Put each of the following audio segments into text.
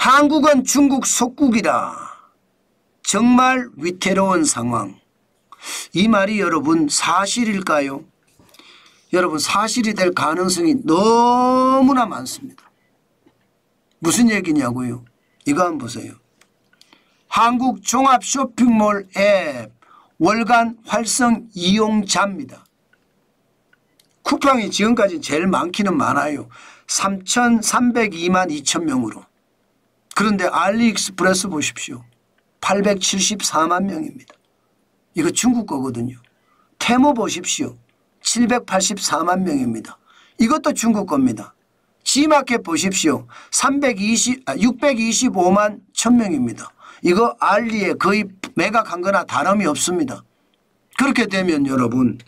한국은 중국 속국이라 정말 위태로운 상황. 이 말이 여러분 사실일까요? 여러분 사실이 될 가능성이 너무나 많습니다. 무슨 얘기냐고요? 이거 한번 보세요. 한국 종합 쇼핑몰 앱 월간 활성 이용자입니다. 쿠팡이 지금까지 제일 많기는 많아요. 3,302만 2천 명으로. 그런데 알리익스프레스 보십시오. 874만 명입니다. 이거 중국 거거든요. 테무 보십시오. 784만 명입니다. 이것도 중국 겁니다. 지마켓 보십시오. 625만 1,000명입니다. 이거 알리에 거의 매각한 거나 다름이 없습니다. 그렇게 되면 여러분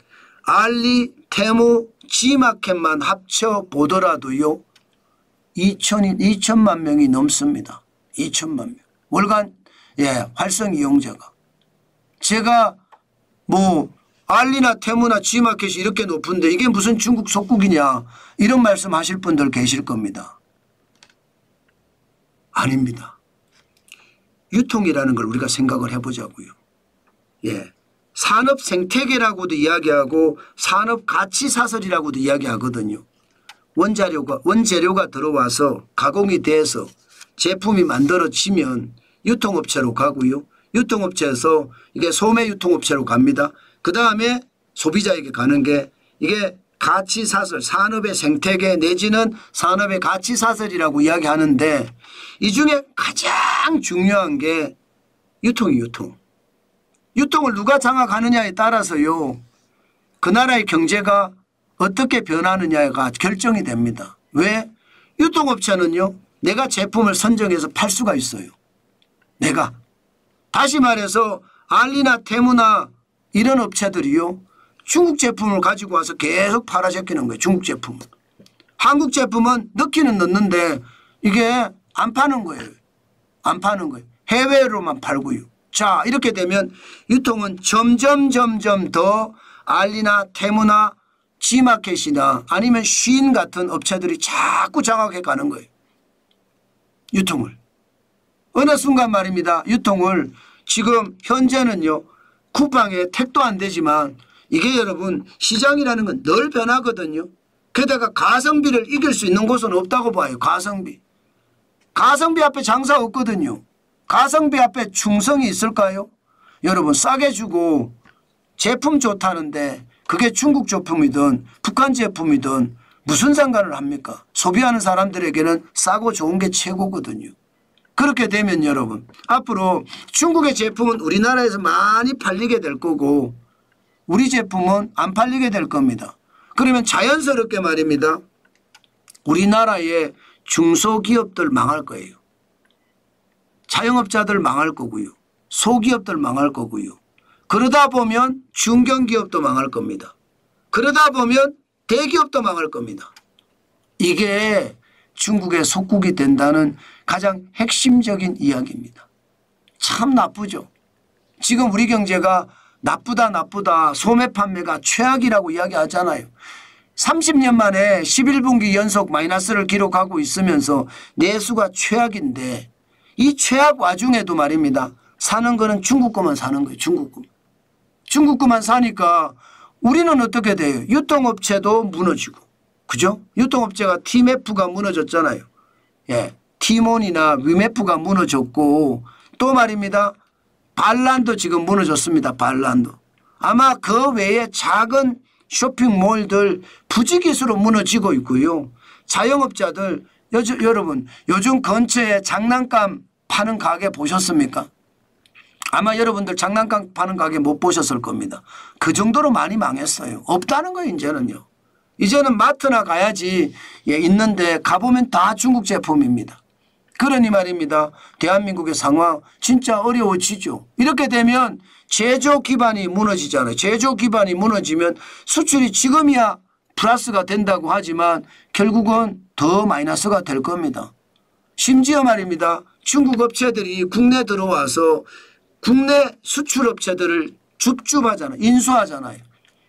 알리, 테무, 지마켓만 합쳐 보더라도요 2천만 명이 넘습니다. 2천만 명. 월간 활성 이용자가. 제가 뭐 알리나 테무나 지마켓이 이렇게 높은데 이게 무슨 중국 속국이냐 이런 말씀하실 분들 계실 겁니다. 아닙니다. 유통이라는 걸 우리가 생각을 해보자고요. 산업 생태계라고도 이야기하고 산업 가치 사슬이라고도 이야기하거든요. 원재료가 들어와서 가공이 돼서 제품이 만들어지면 유통업체로 가고요. 유통업체에서 이게 소매 유통업체로 갑니다. 그 다음에 소비자에게 가는 게 이게 가치사슬, 산업의 생태계 내지는 산업의 가치사슬이라고 이야기하는데 이 중에 가장 중요한 게 유통이 유통. 유통을 누가 장악하느냐에 따라서요. 그 나라의 경제가 어떻게 변하느냐가 결정이 됩니다. 왜? 유통업체는요. 내가 제품을 선정해서 팔 수가 있어요. 내가. 다시 말해서 알리나 테무나 이런 업체들이요. 중국 제품을 가지고 와서 계속 팔아제끼는 거예요. 중국 제품은. 한국 제품은 넣기는 넣는데 이게 안 파는 거예요. 안 파는 거예요. 해외로만 팔고요. 자 이렇게 되면 유통은 점점 더 알리나 테무나 지마켓이나 아니면 쉬인 같은 업체들이 자꾸 장악해 가는 거예요. 유통을. 어느 순간 말입니다. 유통을 지금 현재는요. 쿠팡에 택도 안 되지만 이게 여러분 시장이라는 건 늘 변하거든요. 게다가 가성비를 이길 수 있는 곳은 없다고 봐요. 가성비. 가성비 앞에 장사 없거든요. 가성비 앞에 충성이 있을까요? 여러분 싸게 주고 제품 좋다는데 그게 중국 제품이든 북한 제품이든 무슨 상관을 합니까? 소비하는 사람들에게는 싸고 좋은 게 최고거든요. 그렇게 되면 여러분 앞으로 중국의 제품은 우리나라에서 많이 팔리게 될 거고 우리 제품은 안 팔리게 될 겁니다. 그러면 자연스럽게 말입니다. 우리나라의 중소기업들 망할 거예요. 자영업자들 망할 거고요. 소기업들 망할 거고요. 그러다 보면 중견기업도 망할 겁니다. 그러다 보면 대기업도 망할 겁니다. 이게 중국의 속국이 된다는 가장 핵심적인 이야기입니다. 참 나쁘죠. 지금 우리 경제가 나쁘다 소매 판매가 최악이라고 이야기하잖아요. 30년 만에 11분기 연속 마이너스를 기록하고 있으면서 내수가 최악인데 이 최악 와중에도 말입니다. 사는 거는 중국 거만 사는 거예요. 중국 거. 중국 거만 사니까 우리는 어떻게 돼요? 유통업체도 무너지고. 그죠? 유통업체가 티메프가 무너졌잖아요. 티몬이나 위메프가 무너졌고 또 말입니다. 발란도 지금 무너졌습니다. 발란도. 아마 그 외에 작은 쇼핑몰들 부지기수로 무너지고 있고요. 자영업자들 여러분 요즘 근처에 장난감 파는 가게 보셨습니까? 아마 여러분들 장난감 파는 가게 못 보셨을 겁니다. 그 정도로 많이 망했어요. 없다는 거예요. 이제는요. 이제는 마트나 가야지 있는데 가보면 다 중국 제품입니다. 그러니 말입니다. 대한민국의 상황 진짜 어려워지죠. 이렇게 되면 제조 기반이 무너지잖아요. 제조 기반이 무너지면 수출이 지금이야 플러스가 된다고 하지만 결국은 더 마이너스가 될 겁니다. 심지어 말입니다. 중국 업체들이 국내 들어와서 국내 수출 업체들을 줍줍하잖아요. 인수하잖아요.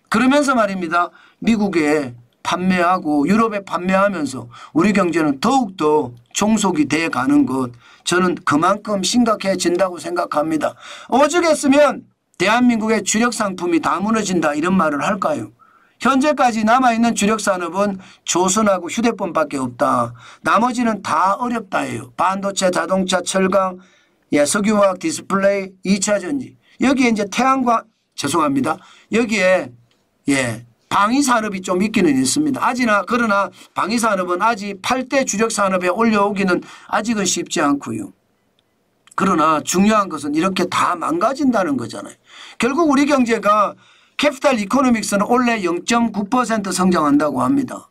그러면서 말입니다. 미국에 판매하고 유럽에 판매하면서 우리 경제는 더욱더 종속이 돼 가는 것, 저는 그만큼 심각해진다고 생각합니다. 오죽했으면 대한민국의 주력 상품이 다 무너진다 이런 말을 할까요? 현재까지 남아있는 주력 산업은 조선하고 휴대폰밖에 없다. 나머지는 다 어렵다예요. 반도체, 자동차, 철강, 석유화학, 디스플레이, 2차 전지. 여기에 이제 태양광, 죄송합니다. 여기에 방위 산업이 좀 있기는 있습니다. 그러나 방위 산업은 아직 8대 주력 산업에 올려오기는 아직은 쉽지 않고요. 그러나 중요한 것은 이렇게 다 망가진다는 거잖아요. 결국 우리 경제가 캐피탈 이코노믹스는 올해 0.9% 성장한다고 합니다.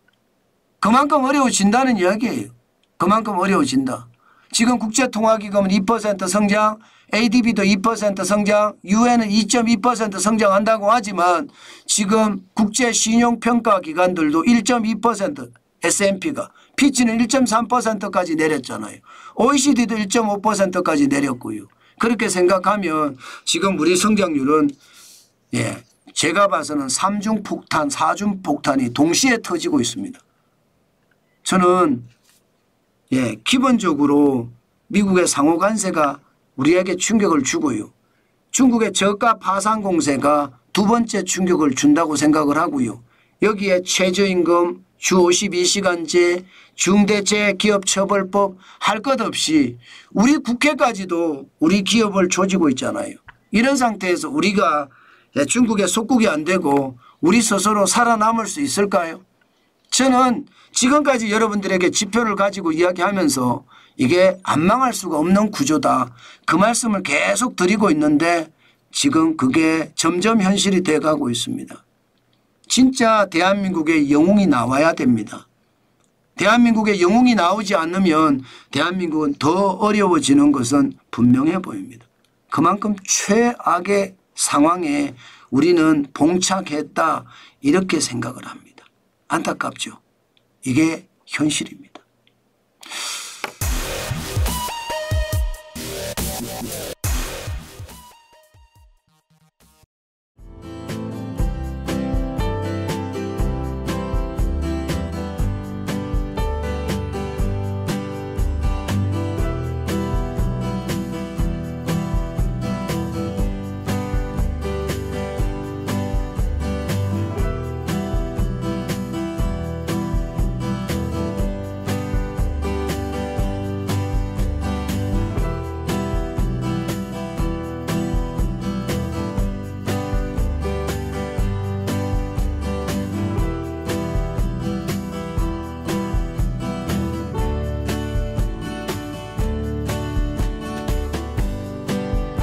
그만큼 어려워진다는 이야기예요. 그만큼 어려워진다. 지금 국제통화기금은 2% 성장, ADB도 2% 성장, 유엔은 2.2% 성장한다고 하지만 지금 국제신용평가기관들도 1.2% S&P가, 피치는 1.3%까지 내렸잖아요. OECD도 1.5%까지 내렸고요. 그렇게 생각하면 지금 우리 성장률은 제가 봐서는 3중 폭탄, 4중 폭탄이 동시에 터지고 있습니다. 저는 기본적으로 미국의 상호 관세가 우리에게 충격을 주고요. 중국의 저가 파산 공세가 두 번째 충격을 준다고 생각을 하고요. 여기에 최저임금, 주 52시간제, 중대재해기업처벌법 할 것 없이 우리 국회까지도 우리 기업을 조지고 있잖아요. 이런 상태에서 우리가 중국에 속국이 안 되고 우리 스스로 살아남을 수 있을까요? 저는 지금까지 여러분들에게 지표를 가지고 이야기하면서 이게 안 망할 수가 없는 구조다. 그 말씀을 계속 드리고 있는데 지금 그게 점점 현실이 돼가고 있습니다. 진짜 대한민국의 영웅이 나와야 됩니다. 대한민국의 영웅이 나오지 않으면 대한민국은 더 어려워지는 것은 분명해 보입니다. 그만큼 최악의 상황에 우리는 봉착했다 이렇게 생각을 합니다. 안타깝죠. 이게 현실입니다.